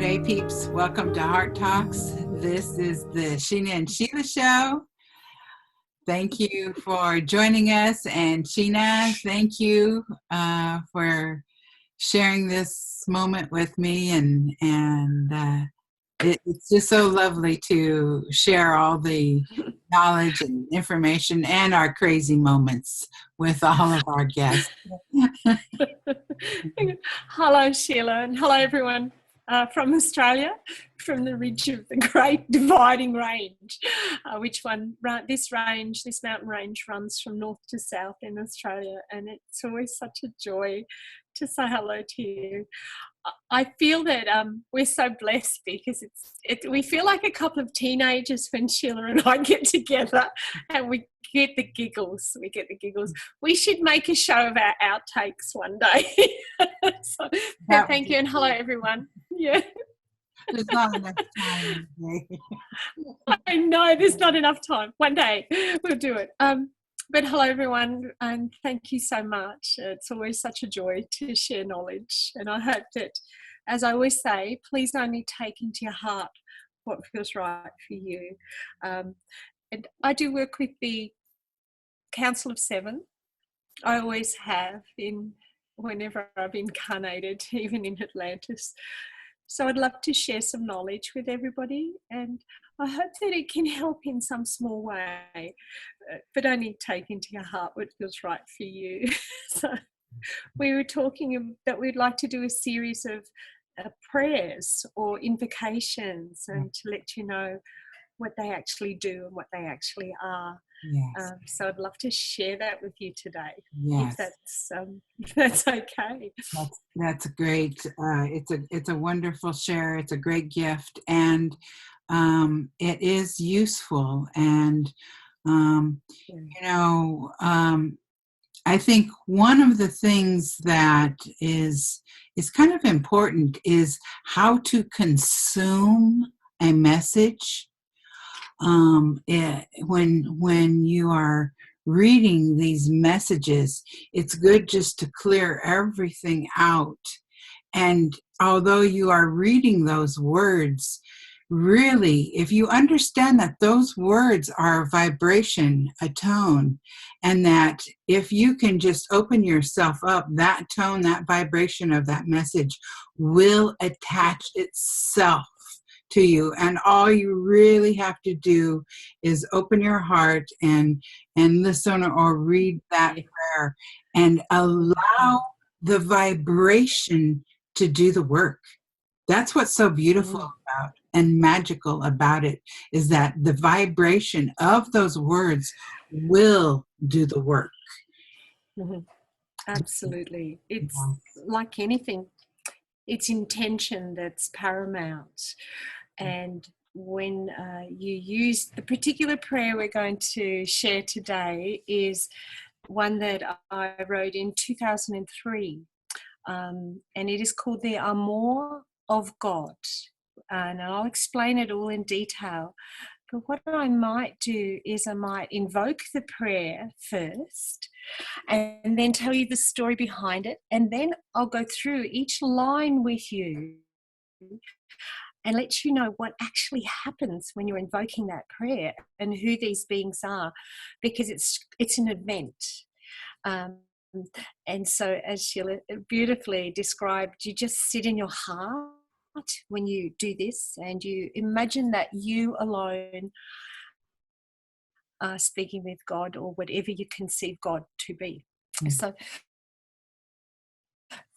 day, peeps. Welcome to Heart Talks. This is the Sheena and Sheila show. Thank you for joining us. And Sheena, thank you for sharing this moment with me. It's just so lovely to share all the knowledge and information and our crazy moments with all of our guests. Hello, Sheila, and hello, everyone from Australia, from the ridge of the Great Dividing Range. This mountain range runs from north to south in Australia, and it's always such a joy to say hello to you. I feel that we're so blessed because we feel like a couple of teenagers when Sheila and I get together, and we get the giggles. We should make a show of our outtakes one day. Thank you, and hello, everyone. Yeah. There's not enough time. I know there's not enough time. One day we'll do it. But hello, everyone, and thank you so much. It's always such a joy to share knowledge. And I hope that, as I always say, please only take into your heart what feels right for you. And I do work with the Council of Seven. I always have, whenever I've incarnated, even in Atlantis. So I'd love to share some knowledge with everybody, and I hope that it can help in some small way, but only take into your heart what feels right for you. So we were talking that we'd like to do a series of prayers or invocations, and to let you know what they actually do and what they actually are. Yes. So I'd love to share that with you today. Yes. If that's okay. That's great. It's a wonderful share. It's a great gift, and it is useful. And I think one of the things that is kind of important is how to consume a message. When you are reading these messages, it's good just to clear everything out. And although you are reading those words, really, if you understand that those words are a vibration, a tone, and that if you can just open yourself up, that tone, that vibration of that message will attach itself to you, and all you really have to do is open your heart and listen or read that prayer and allow the vibration to do the work. That's what's so beautiful about and magical about it, is that the vibration of those words will do the work. Mm-hmm. Absolutely. It's like anything. It's intention that's paramount. And when you use the particular prayer we're going to share today is one that I wrote in 2003. And it is called the Amoure of God. And I'll explain it all in detail. But what I might do is I might invoke the prayer first and then tell you the story behind it. And then I'll go through each line with you and let you know what actually happens when you're invoking that prayer and who these beings are, because it's an event. And so, as Sheila beautifully described, you just sit in your heart when you do this, and you imagine that you alone are speaking with God, or whatever you conceive God to be. So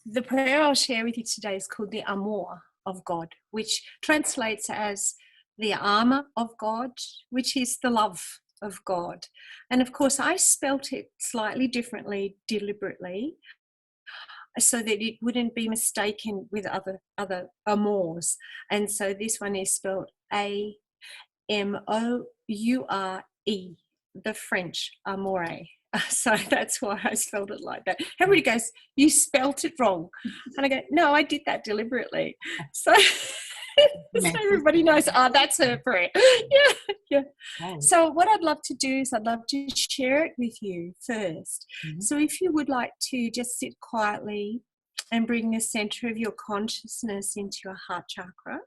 the prayer I'll share with you today is called the Amoure of God, which translates as the armor of God, which is the love of God. And of course, I spelt it slightly differently, deliberately, so that it wouldn't be mistaken with other amours. And so this one is spelled Amoure, the French amour. So that's why I spelled it like that. Everybody goes, "You spelt it wrong." And I go, "No, I did that deliberately." So, so everybody knows, that's her prayer. Yeah. So what I'd love to do is I'd love to share it with you first. So if you would like to just sit quietly and bring the center of your consciousness into your heart chakra.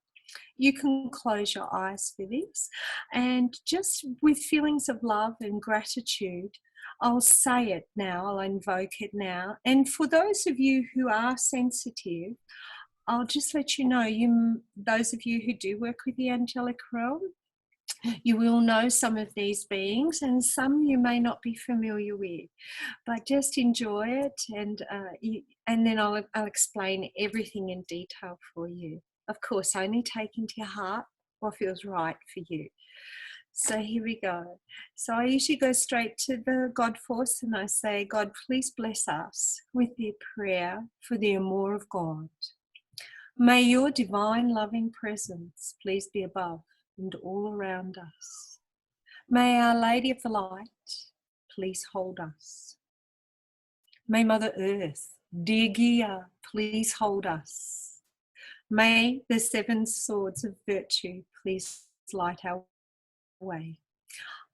You can close your eyes for this, and just with feelings of love and gratitude, I'll say it now, I'll invoke it now. And for those of you who are sensitive, I'll just let you know, those of you who do work with the angelic realm, you will know some of these beings, and some you may not be familiar with, but just enjoy it, and then I'll explain everything in detail for you. Of course, only take into your heart what feels right for you. So here we go. So I usually go straight to the God force, and I say, God, please bless us with the prayer for the Amoure of God. May your divine loving presence please be above and all around us. May Our Lady of the Light please hold us. May Mother Earth, dear Gaia, please hold us. May the seven swords of virtue please light our way.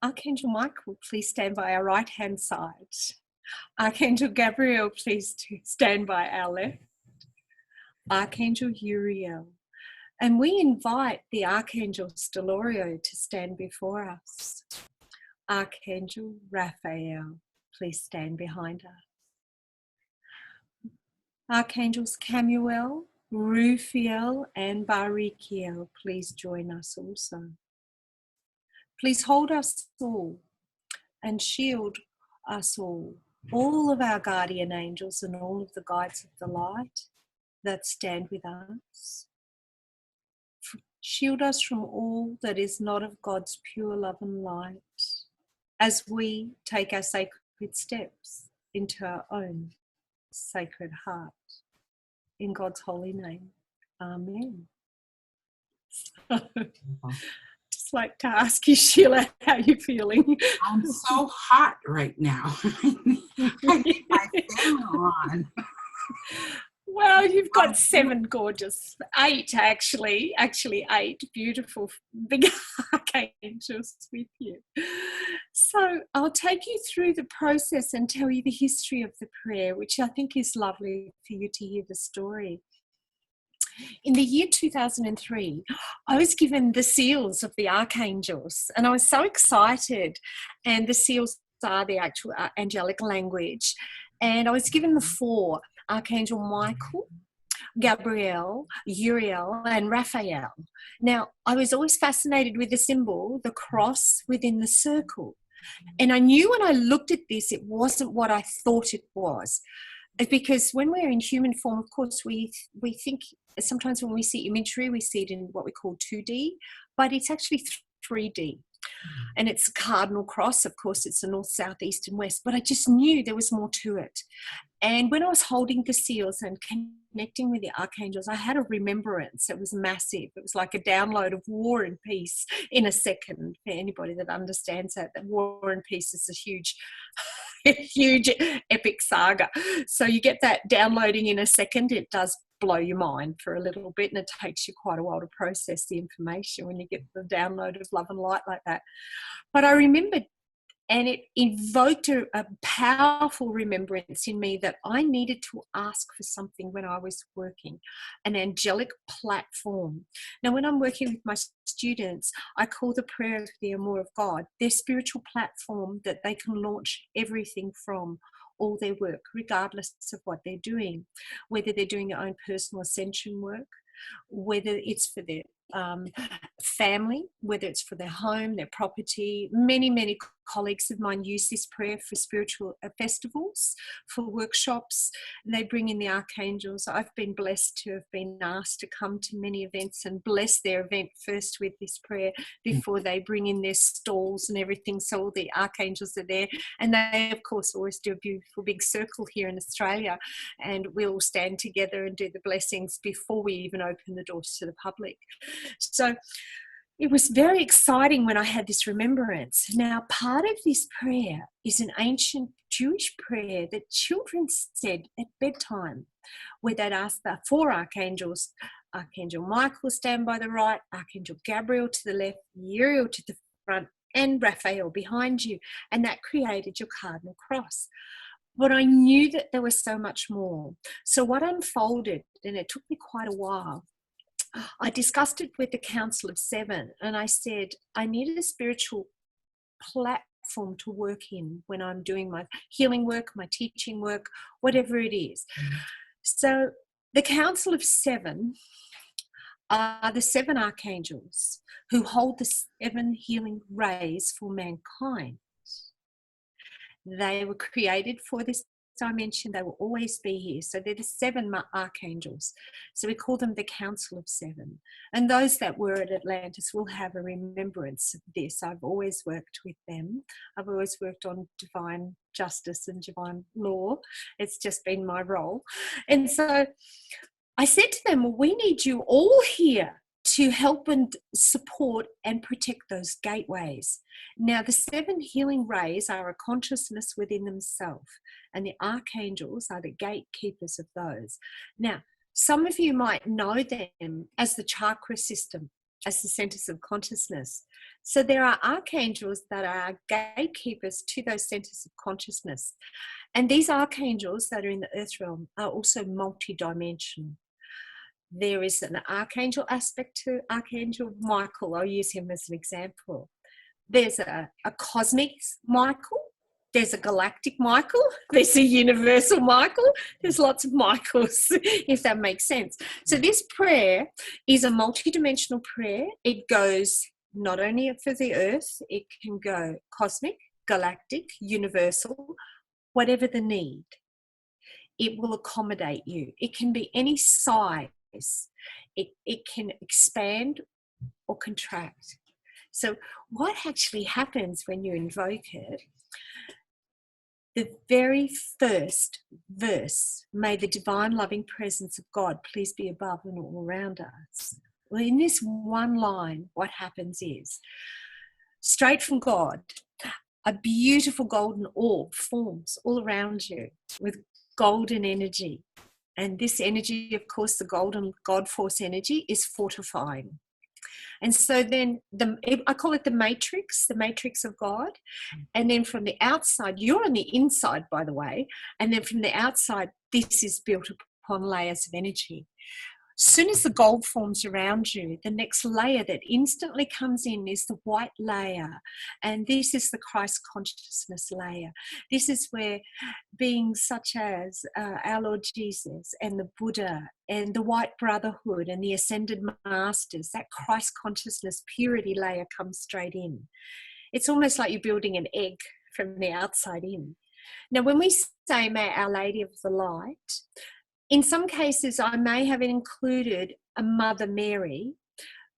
Archangel Michael, please stand by our right-hand side. Archangel Gabriel, please stand by our left. Archangel Uriel. And we invite the Archangel Stelorio to stand before us. Archangel Raphael, please stand behind us. Archangels Camuel, Rufiel, and Barikiel, please join us also. Please hold us all and shield us all of our guardian angels and all of the guides of the light that stand with us. Shield us from all that is not of God's pure love and light as we take our sacred steps into our own sacred heart. In God's holy name, amen. Just like to ask you, Sheila, how you're feeling. I'm so hot right now. I need my fan on. Well, you've got 7 gorgeous, 8 actually 8 beautiful big archangels with you. So I'll take you through the process and tell you the history of the prayer, which I think is lovely for you to hear the story. In the year 2003, I was given the seals of the archangels, and I was so excited. And the seals are the actual angelic language. And I was given the 4, Archangel Michael, Gabriel, Uriel, and Raphael. Now, I was always fascinated with the symbol, the cross within the circle. And I knew when I looked at this, it wasn't what I thought it was. Because when we're in human form, of course, we think sometimes when we see imagery, we see it in what we call 2D, but it's actually 3D. And it's a cardinal cross. Of course, it's the north, south, east, and west. But I just knew there was more to it. And when I was holding the seals and connecting with the archangels, I had a remembrance. It was massive. It was like a download of War and Peace in a second. For anybody that understands that War and Peace is a huge epic saga. So you get that downloading in a second. It does blow your mind for a little bit, and it takes you quite a while to process the information when you get the download of love and light like that. But I remembered, and it invoked a powerful remembrance in me that I needed to ask for something when I was working, an angelic platform. Now, when I'm working with my students, I call the prayer of the Amoure of God their spiritual platform that they can launch everything from, all their work, regardless of what they're doing, whether they're doing their own personal ascension work, whether it's for their family, whether it's for their home, their property. Many colleagues of mine use this prayer for spiritual festivals, for workshops. They bring in the archangels. I've been blessed to have been asked to come to many events and bless their event first with this prayer before they bring in their stalls and everything. So all the archangels are there. And they, of course, always do a beautiful big circle here in Australia. And we'll stand together and do the blessings before we even open the doors to the public. So it was very exciting when I had this remembrance. Now, part of this prayer is an ancient Jewish prayer that children said at bedtime, where they'd ask the 4 archangels, Archangel Michael stand by the right, Archangel Gabriel to the left, Uriel to the front, and Raphael behind you. And that created your cardinal cross. But I knew that there was so much more. So what unfolded, and it took me quite a while, I discussed it with the Council of Seven, and I said, I needed a spiritual platform to work in when I'm doing my healing work, my teaching work, whatever it is. So the Council of Seven are the seven archangels who hold the seven healing rays for mankind. They were created for this dimension. They will always be here. So they're the seven archangels. So we call them the Council of Seven. And those that were at Atlantis will have a remembrance of this. I've always worked with them. I've always worked on divine justice and divine law. It's just been my role. And so I said to them, well, we need you all here to help and support and protect those gateways. Now, the seven healing rays are a consciousness within themselves, and the archangels are the gatekeepers of those. Now, some of you might know them as the chakra system, as the centers of consciousness. So there are archangels that are gatekeepers to those centers of consciousness. And these archangels that are in the earth realm are also multidimensional. There is an archangel aspect to Archangel Michael. I'll use him as an example. There's a cosmic Michael. There's a galactic Michael. There's a universal Michael. There's lots of Michaels, if that makes sense. So this prayer is a multidimensional prayer. It goes not only for the earth, it can go cosmic, galactic, universal, whatever the need. It will accommodate you. It can be any size. It can expand or contract. So what actually happens when you invoke it, the very first verse, may the divine loving presence of God please be above and all around us. Well, in this one line, what happens is, straight from God, a beautiful golden orb forms all around you with golden energy. And this energy, of course, the golden God force energy, is fortifying. And so then I call it the matrix of God. And then from the outside, you're on the inside, by the way. And then from the outside, this is built upon layers of energy. As soon as the gold forms around you, the next layer that instantly comes in is the white layer. And this is the Christ consciousness layer. This is where beings such as our Lord Jesus and the Buddha and the White Brotherhood and the Ascended Masters, that Christ consciousness purity layer comes straight in. It's almost like you're building an egg from the outside in. Now, when we say, may Our Lady of the Light, in some cases, I may have included a Mother Mary,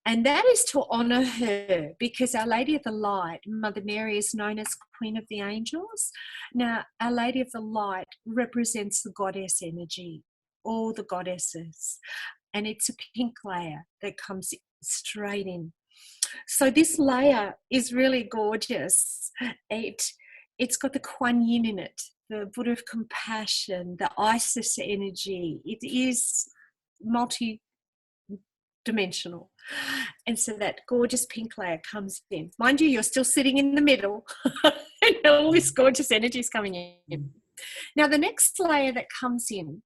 and that is to honour her, because Our Lady of the Light, Mother Mary, is known as Queen of the Angels. Now, Our Lady of the Light represents the goddess energy, all the goddesses, and it's a pink layer that comes straight in. So this layer is really gorgeous. It's got the Kuan Yin in it, the Buddha of compassion, the Isis energy. It is multi-dimensional. And so that gorgeous pink layer comes in. Mind you, you're still sitting in the middle and all this gorgeous energy is coming in. Now, the next layer that comes in,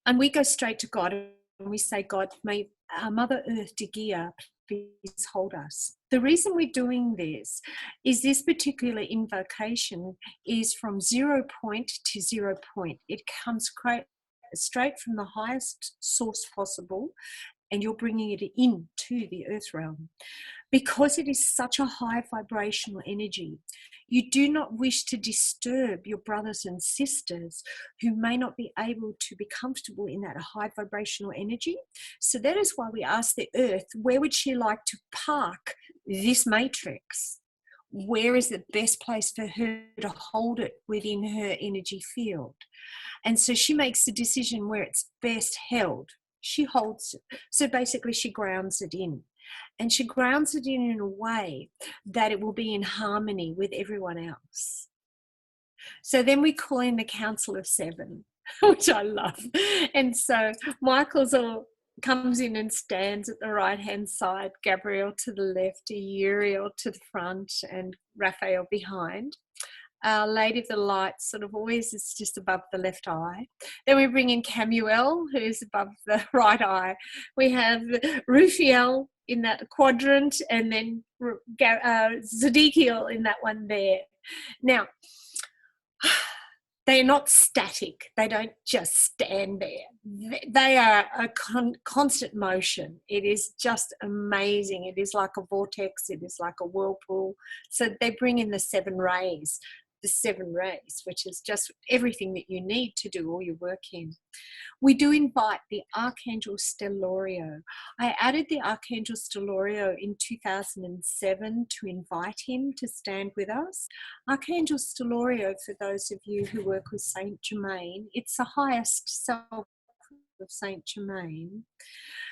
and we go straight to God and we say, God, may Mother Earth, Digia, please hold us. The reason we're doing this is this particular invocation is from 0 point to 0 point. It comes straight from the highest source possible, and you're bringing it into the earth realm. Because it is such a high vibrational energy, you do not wish to disturb your brothers and sisters who may not be able to be comfortable in that high vibrational energy. So that is why we ask the earth, where would she like to park this matrix? Where is the best place for her to hold it within her energy field? And so she makes the decision where it's best held. She holds it. So basically she grounds it in. And she grounds it in a way that it will be in harmony with everyone else. So then we call in the Council of Seven, which I love. And so Michael's comes in and stands at the right-hand side, Gabriel to the left, Uriel to the front, and Raphael behind. Our Lady of the Light sort of always is just above the left eye. Then we bring in Camuel, who's above the right eye. We have Rufiel in that quadrant, and then Zedekiel in that one there. Now, they are not static. They don't just stand there. They are a constant motion. It is just amazing. It is like a vortex. It is like a whirlpool. So they bring in the seven rays, which is just everything that you need to do all your work in. We do invite the Archangel Stellorio. I added the Archangel Stellorio in 2007 to invite him to stand with us. Archangel Stellorio, for those of you who work with Saint Germain, it's the highest self of Saint Germain.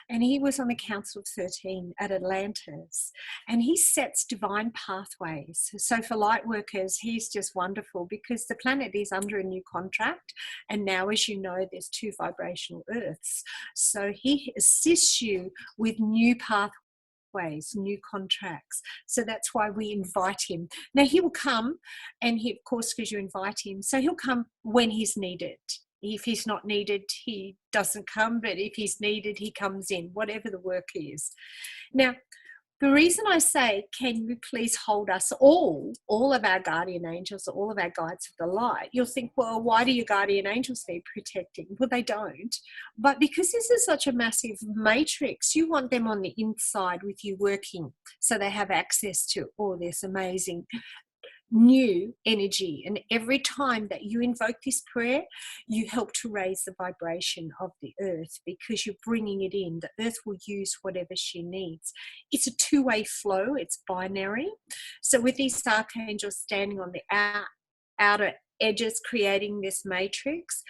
And he was on the Council of 13 at Atlantis, and he sets divine pathways. So for light workers, he's just wonderful because the planet is under a new contract, and now, as you know, there's 2 vibrational Earths. So he assists you with new pathways, new contracts. So that's why we invite him. Now he will come, and he, of course, because you invite him, so he'll come when he's needed. If he's not needed, he doesn't come, but if he's needed, he comes in, whatever the work is. Now, the reason I say, can you please hold us all of our guardian angels, all of our guides of the light, you'll think, well, why do your guardian angels need protecting? Well, they don't. But because this is such a massive matrix, you want them on the inside with you working, so they have access to all this amazing new energy. And every time that you invoke this prayer, you help to raise the vibration of the earth, because you're bringing it in. The earth will use whatever she needs. It's a two-way flow. It's binary. So with these archangels standing on the outer edges, creating this matrix,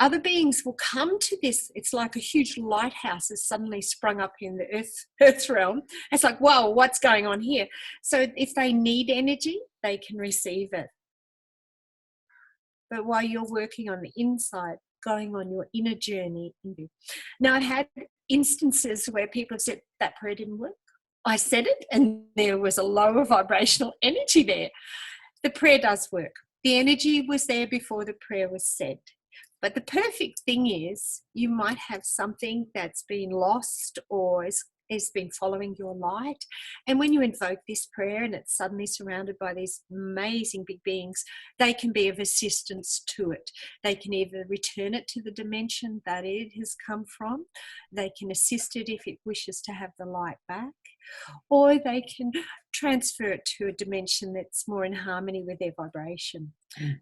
other beings will come to this. It's like a huge lighthouse has suddenly sprung up in the earth realm. It's like, whoa, what's going on here? So if they need energy, they can receive it. But while you're working on the inside, going on your inner journey. Now, I've had instances where people have said, that prayer didn't work. I said it, and there was a lower vibrational energy there. The prayer does work. The energy was there before the prayer was said. But the perfect thing is, you might have something that's been lost or has been following your light. And when you invoke this prayer and it's suddenly surrounded by these amazing big beings, they can be of assistance to it. They can either return it to the dimension that it has come from. They can assist it if it wishes to have the light back. Or they can transfer it to a dimension that's more in harmony with their vibration.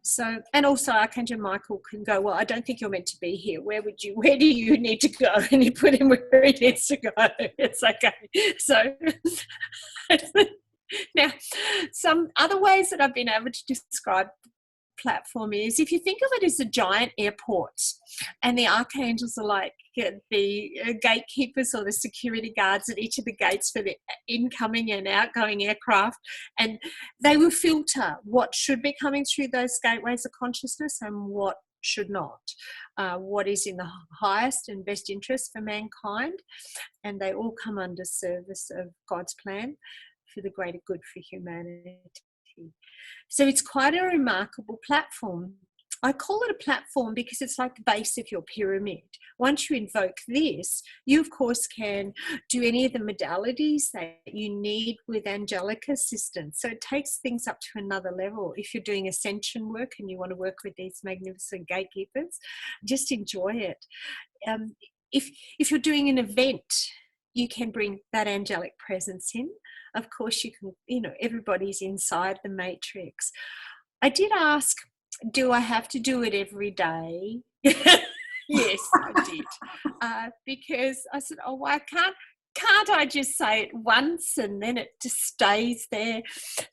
So, and also Archangel Michael can go, well, I don't think you're meant to be here. Where do you need to go? And you put him where he needs to go. It's okay. So now, some other ways that I've been able to describe platform is, if you think of it as a giant airport, and the archangels are like the gatekeepers or the security guards at each of the gates for the incoming and outgoing aircraft, and they will filter what should be coming through those gateways of consciousness and what should not, what is in the highest and best interest for mankind, and they all come under service of God's plan for the greater good for humanity. So it's quite a remarkable platform. I call it a platform because it's like the base of your pyramid. Once you invoke this, you of course can do any of the modalities that you need with angelic assistance. So it takes things up to another level. If you're doing ascension work and you want to work with these magnificent gatekeepers, just enjoy it. If you're doing an event, you can bring that angelic presence in. Of course, you can, everybody's inside the matrix. I did ask, do I have to do it every day? Yes, I did. Because I said, oh, why can't I just say it once and then it just stays there?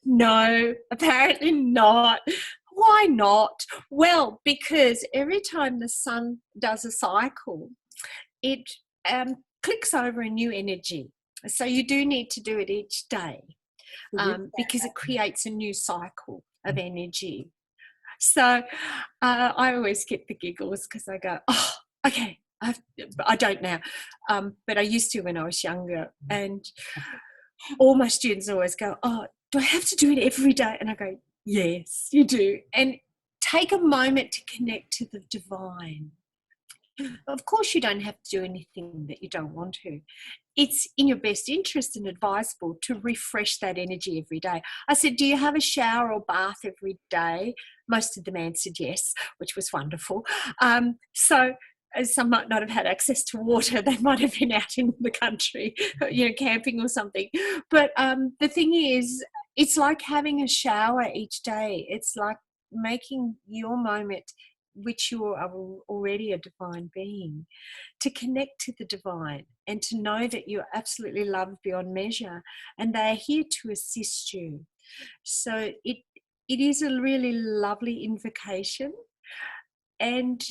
No, apparently not. Why not? Well, because every time the sun does a cycle, it clicks over a new energy. So you do need to do it each day because it creates a new cycle of energy. So I always get the giggles because I go, oh, okay, I don't now, but I used to when I was younger. And all my students always go, oh, do I have to do it every day? And I go, Yes, you do. And take a moment to connect to the divine. Of course, you don't have to do anything that you don't want to. It's in your best interest and advisable to refresh that energy every day. I said, do you have a shower or bath every day? Most of them answered yes, which was wonderful. So some might not have had access to water. They might have been out in the country, camping or something. But the thing is, it's like having a shower each day. It's like making your moment, which you are already a divine being, to connect to the divine and to know that you're absolutely loved beyond measure, and they are here to assist you. So it is a really lovely invocation, and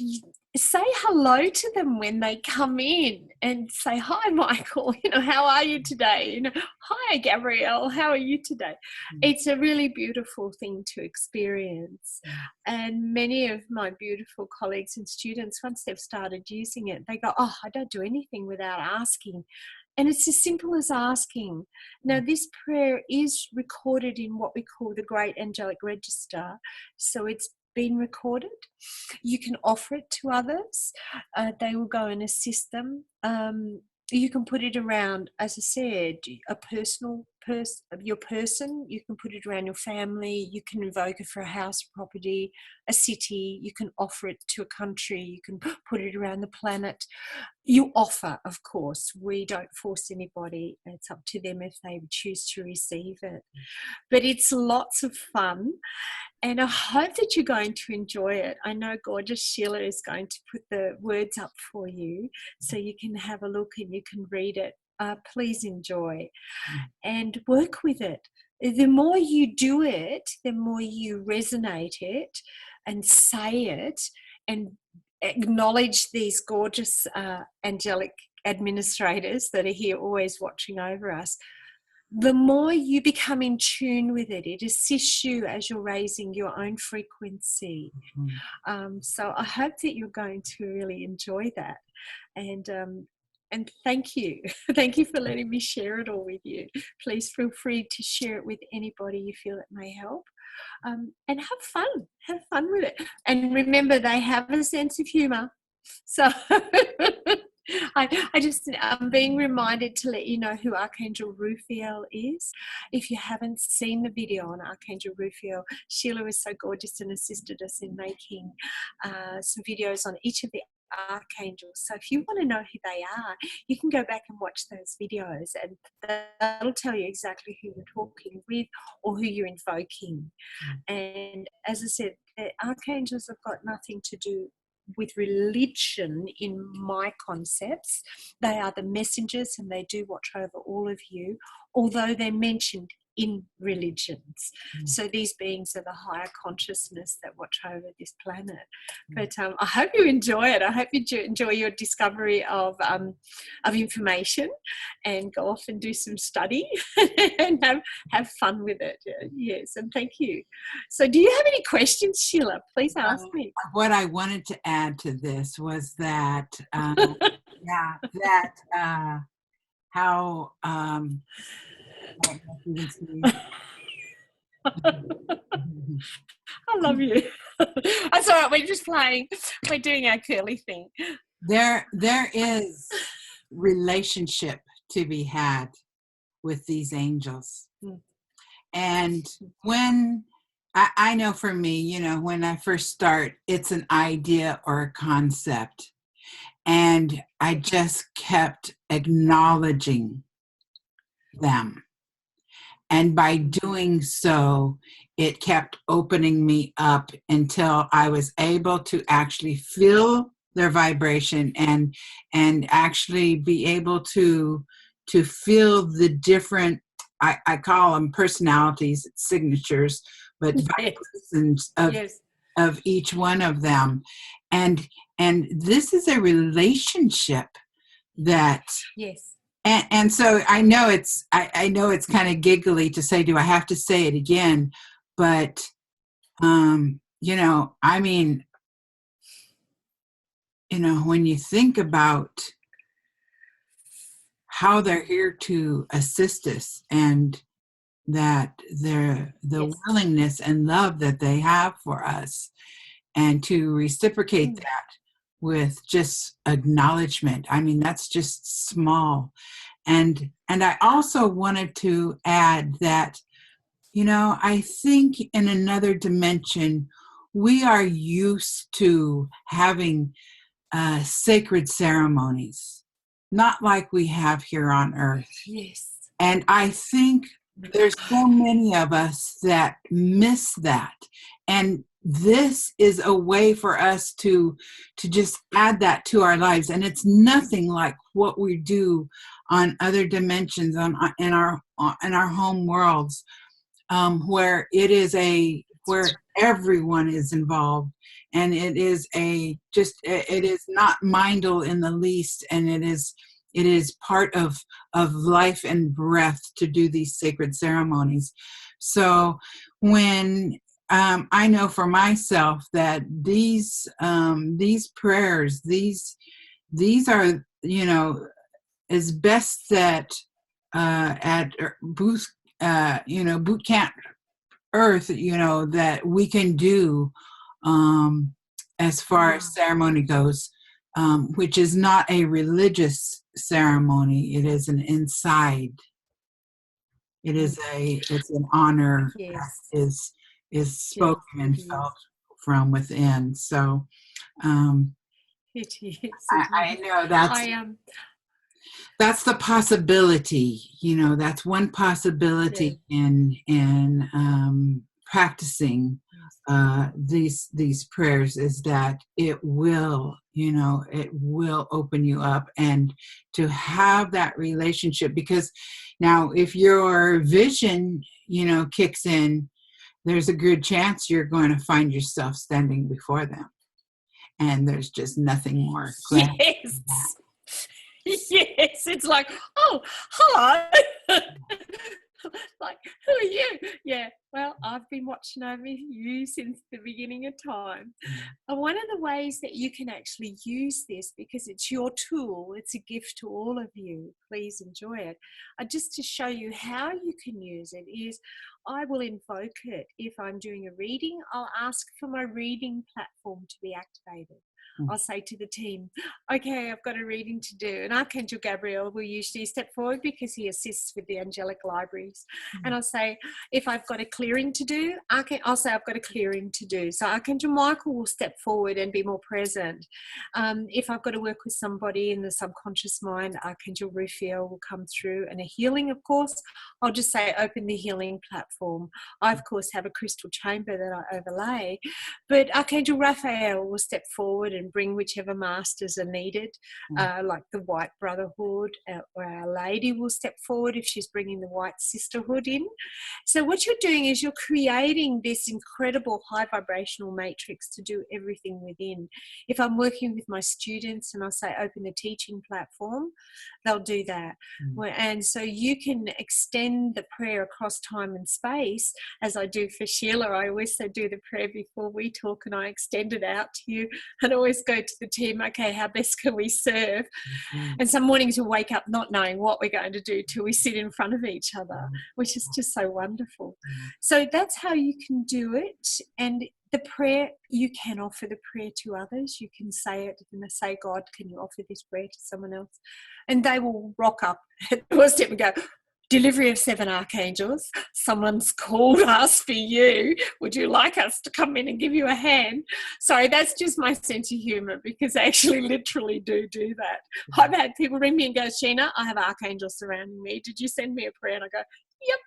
say hello to them when they come in and say, hi Michael, how are you today? Hi Gabrielle, how are you today? It's a really beautiful thing to experience. And many of my beautiful colleagues and students, once they've started using it, they go, oh, I don't do anything without asking. And it's as simple as asking. Now, this prayer is recorded in what we call the Great Angelic Register. So it's been recorded. You can offer it to others. They will go and assist them. You can put it around, as I said, a personal your person. You can put it around your family. You can invoke it for a house, property, a city. You can offer it to a country. You can put it around the planet. You offer, of course. We don't force anybody. It's up to them if they choose to receive it. But it's lots of fun. And I hope that you're going to enjoy it. I know gorgeous Sheila is going to put the words up for you so you can have a look and you can read it. Please enjoy and work with it. The more you do it, the more you resonate it and say it and acknowledge these gorgeous angelic administrators that are here always watching over us. The more you become in tune with it, it assists you as you're raising your own frequency. So I hope that you're going to really enjoy that. And thank you. Thank you for letting me share it all with you. Please feel free to share it with anybody you feel it may help. And have fun. Have fun with it. And remember, they have a sense of humour. So I'm being reminded to let you know who Archangel Raphael is. If you haven't seen the video on Archangel Raphael, Sheila was so gorgeous and assisted us in making some videos on each of the archangels. So if you want to know who they are, you can go back and watch those videos, and that'll tell you exactly who you're talking with or who you're invoking. And as I said, the archangels have got nothing to do with religion in my concepts. They are the messengers and they do watch over all of you, although they're mentioned in religions. So these beings are the higher consciousness that watch over this planet. But I hope you enjoy it. I hope you enjoy your discovery of information and go off and do some study and have fun with it. Yes, and thank you. So do you have any questions, Sheila? Please ask me. What I wanted to add to this was that, how I love you. That's all right. We're just playing. We're doing our curly thing. There is relationship to be had with these angels. And when I know for me, when I first start, it's an idea or a concept. And I just kept acknowledging them. And by doing so, it kept opening me up until I was able to actually feel their vibration and actually be able to feel the different, I call them personalities, signatures, but vibrations of each one of them. And this is a relationship that and so I know it's kind of giggly to say, do I have to say it again? But when you think about how they're here to assist us and the Yes. willingness and love that they have for us, and to reciprocate that with just acknowledgement. I mean, that's just small. And I also wanted to add that, I think in another dimension, we are used to having sacred ceremonies, not like we have here on earth. Yes. And I think there's so many of us that miss that. And this is a way for us to just add that to our lives. And it's nothing like what we do on other dimensions in our home worlds, where where everyone is involved, and it is not mindful in the least, and it is part of life and breath to do these sacred ceremonies. So when I know for myself that these prayers, these are, is best that at boot camp earth, that we can do, as far as ceremony goes, which is not a religious ceremony. It is an inside. It's an honor Yes. that is spoken and felt from within. So It is. I know that's the possibility. That's one possibility in practicing these prayers, is that it will open you up, and to have that relationship. Because now, if your vision kicks in, there's a good chance you're going to find yourself standing before them, and there's just nothing more grand than that. Yes, it's like, oh, hello. Like, who are you? Yeah, well, I've been watching over you since the beginning of time. And one of the ways that you can actually use this, because it's your tool, it's a gift to all of you, please enjoy it. Just to show you how you can use it is, I will invoke it. If I'm doing a reading, I'll ask for my reading platform to be activated. I'll say to the team, okay, I've got a reading to do. And Archangel Gabriel will usually step forward because he assists with the angelic libraries. And I'll say, if I've got a clearing to do, I'll say I've got a clearing to do. So Archangel Michael will step forward and be more present. If I've got to work with somebody in the subconscious mind, Archangel Raphael will come through. And a healing, of course, I'll just say, open the healing platform. I, of course, have a crystal chamber that I overlay. But Archangel Raphael will step forward and bring whichever masters are needed, like the White Brotherhood, or Our Lady will step forward if she's bringing the White Sisterhood in. So what you're doing is you're creating this incredible high vibrational matrix to do everything within. If I'm working with my students and I say open the teaching platform, they'll do that. And so you can extend the prayer across time and space, as I do for Sheila. I always say do the prayer before we talk, and I extend it out to you, and always go to the team, okay, how best can we serve? And some mornings we'll wake up not knowing what we're going to do till we sit in front of each other, which is just so wonderful. So that's how you can do it. And the prayer, you can offer the prayer to others. You can say it and say, God, can you offer this prayer to someone else? And they will rock up at the doorstep and go, delivery of 7 archangels, someone's called us for you. Would you like us to come in and give you a hand? Sorry, that's just my sense of humour, because I actually literally do that. I've had people ring me and go, Sheena, I have archangels surrounding me. Did you send me a prayer? And I go, yep.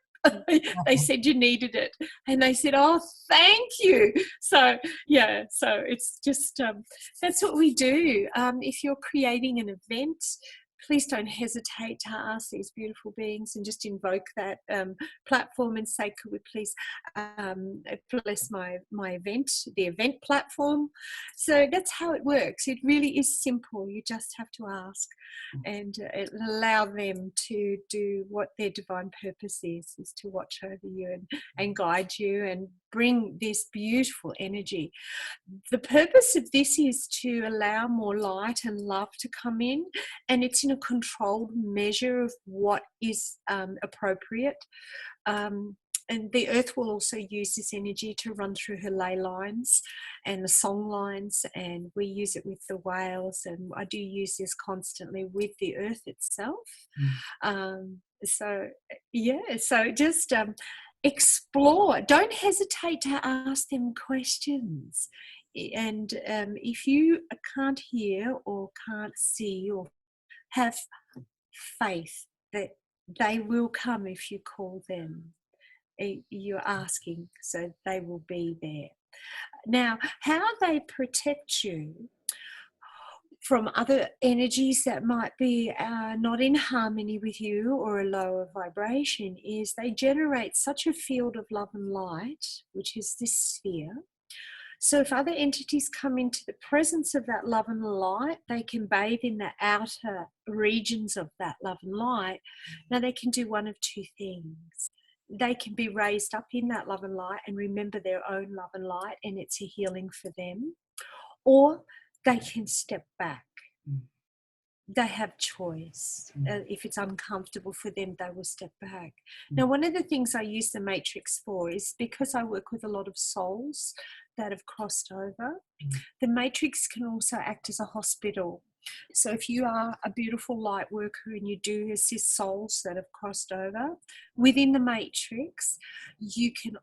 They said you needed it. And they said, oh, thank you. So, yeah, so it's just, that's what we do. If you're creating an event, please don't hesitate to ask these beautiful beings and just invoke that platform and say, could we please bless my event, the event platform. So that's how it works. It really is simple. You just have to ask and allow them to do what their divine purpose is to watch over you and guide you and bring this beautiful energy. The purpose of this is to allow more light and love to come in, and it's in a controlled measure of what is appropriate. And the earth will also use this energy to run through her ley lines and the song lines, and we use it with the whales, and I do use this constantly with the earth itself. So just explore. Don't hesitate to ask them questions. And if you can't hear or can't see, or have faith that they will come if you call them. You're asking, so they will be there. Now, how they protect you from other energies that might be not in harmony with you or a lower vibration is they generate such a field of love and light, which is this sphere. So if other entities come into the presence of that love and light, they can bathe in the outer regions of that love and light. Now they can do one of two things. They can be raised up in that love and light and remember their own love and light, and it's a healing for them. Or they can step back. They have choice. If it's uncomfortable for them, they will step back. Now, one of the things I use the matrix for is because I work with a lot of souls that have crossed over, the matrix can also act as a hospital. So if you are a beautiful light worker and you do assist souls that have crossed over, within the matrix, you can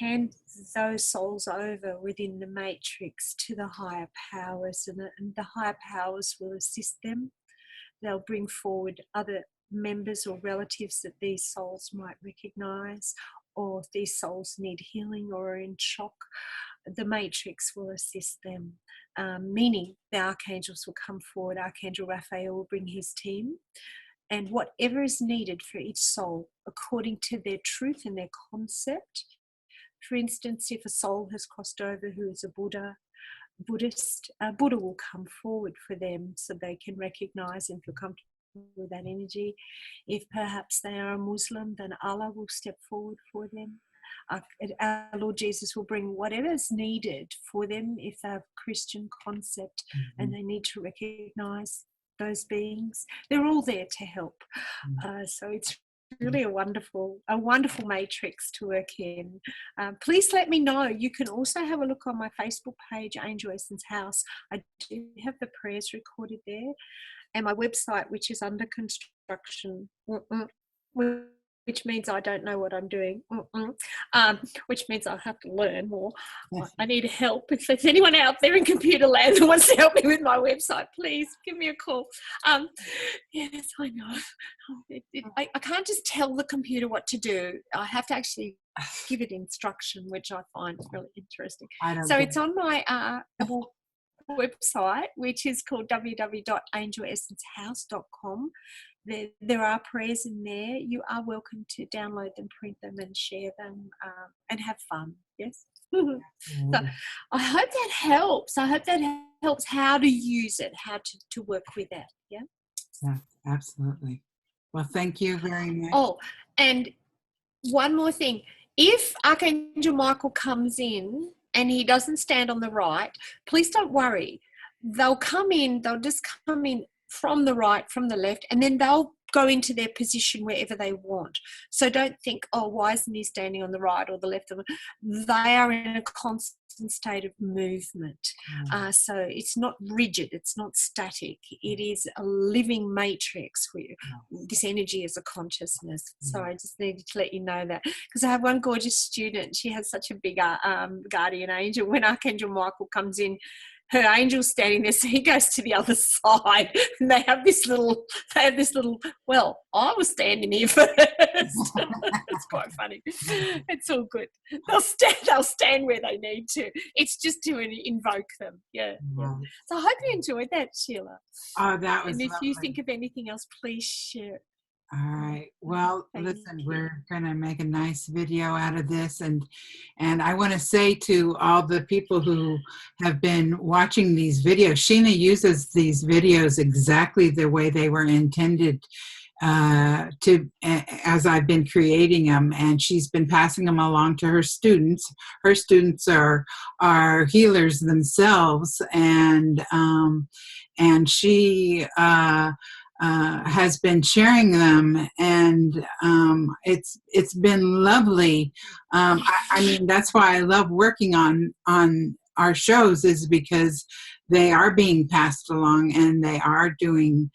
hand those souls over within the matrix to the higher powers, and the higher powers will assist them. They'll bring forward other members or relatives that these souls might recognize, or if these souls need healing or are in shock, the matrix will assist them, meaning the archangels will come forward. Archangel Raphael will bring his team, and whatever is needed for each soul according to their truth and their concept. For instance, if a soul has crossed over who is a Buddhist, Buddha will come forward for them so they can recognize and feel comfortable with that energy. If perhaps they are a Muslim, then Allah will step forward for them. Our Lord Jesus will bring whatever is needed for them if they have Christian concept and they need to recognize those beings. They're all there to help. So it's really a wonderful matrix to work in. Please let me know. You can also have a look on my Facebook page, Angel Essence House. I do have the prayers recorded there, and my website, which is under construction, which means I don't know what I'm doing, which means I'll have to learn more. I need help. If there's anyone out there in computer land who wants to help me with my website, please give me a call. Yes, I know. I can't just tell the computer what to do. I have to actually give it instruction, which I find really interesting. So it's on my website, which is called www.angelessencehouse.com. There are prayers in there. You are welcome to download them, print them, and share them, and have fun. Yes. So I hope that helps. I hope that helps how to use it, how to work with it. Yeah. Yeah, absolutely. Well, thank you very much. Oh, and one more thing. If Archangel Michael comes in and he doesn't stand on the right, please don't worry. They'll come in. They'll just come in from the right, from the left, and then they'll go into their position wherever they want. So don't think, oh, why isn't he standing on the right or the left? They are in a constant state of movement. So it's not rigid, it's not static. It is a living matrix where this energy is a consciousness. So I just needed to let you know that, because I have one gorgeous student. She has such a big guardian angel. When Archangel Michael comes in, her angel's standing there, so he goes to the other side, and they have this little, well, I was standing here first. It's quite funny. It's all good. They'll stand where they need to. It's just to invoke them. Yeah. So I hope you enjoyed that, Sheila. Oh, that was And if lovely. you think of anything else, please share it. All right. Well, listen, we're going to make a nice video out of this. And I want to say to all the people who have been watching these videos, Sheena uses these videos exactly the way they were intended as I've been creating them, and she's been passing them along to her students. Her students are healers themselves, and she has been sharing them, and it's been lovely. I mean, that's why I love working on our shows, is because they are being passed along and they are doing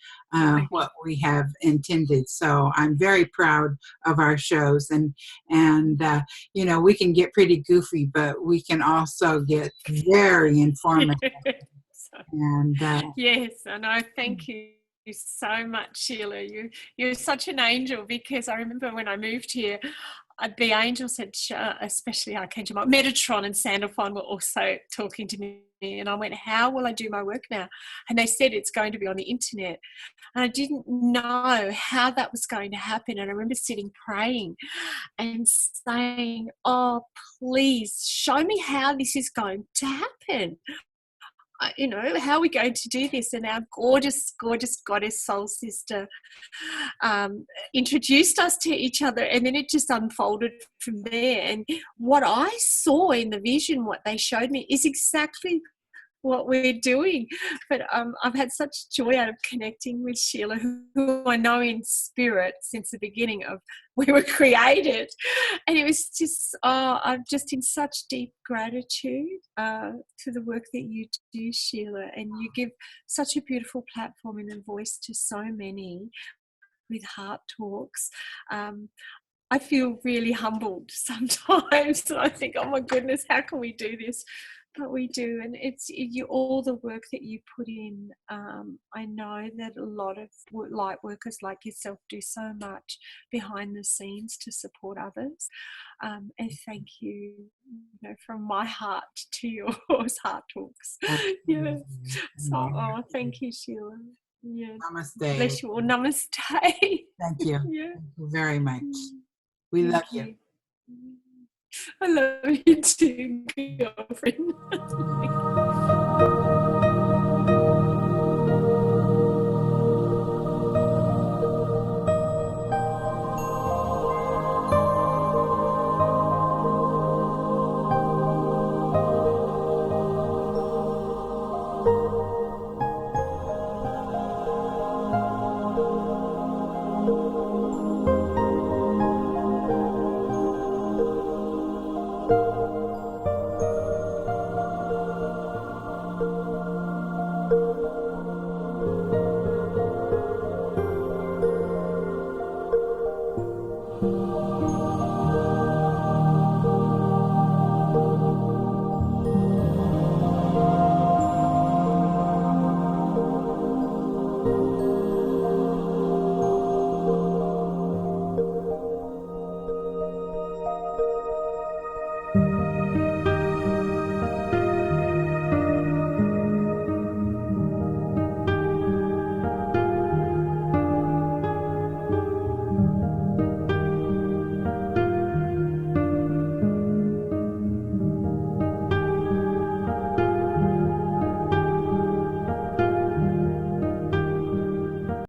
what we have intended. So I'm very proud of our shows, and you know, we can get pretty goofy, but we can also get very informative. And yes, and I thank you so much, Sheila. You're such an angel, because I remember when I moved here, the angel said, especially Archangel Metatron and Sandalphon were also talking to me, and I went, how will I do my work now? And they said it's going to be on the internet, and I didn't know how that was going to happen. And I remember sitting praying and saying, oh, please show me how this is going to happen. You know, how are we going to do this? And our gorgeous, gorgeous goddess soul sister introduced us to each other, and then it just unfolded from there. And what I saw in the vision, what they showed me, is exactly what we're doing. But I've had such joy out of connecting with Sheila, who I know in spirit since the beginning of we were created, and it was just I'm just in such deep gratitude to the work that you do, Sheila, and you give such a beautiful platform and a voice to so many with Heart Talks. I feel really humbled sometimes. I think, oh my goodness, how can we do this? But we do, and it's all the work that you put in. I know that a lot of light workers like yourself do so much behind the scenes to support others. And thank you, from my heart to yours, Heart Talks. Yeah. So, thank you, Sheila. Yeah. Namaste. Bless you all. Namaste. Thank you. Yeah. Thank you very much. We love you. I love you too, girlfriend.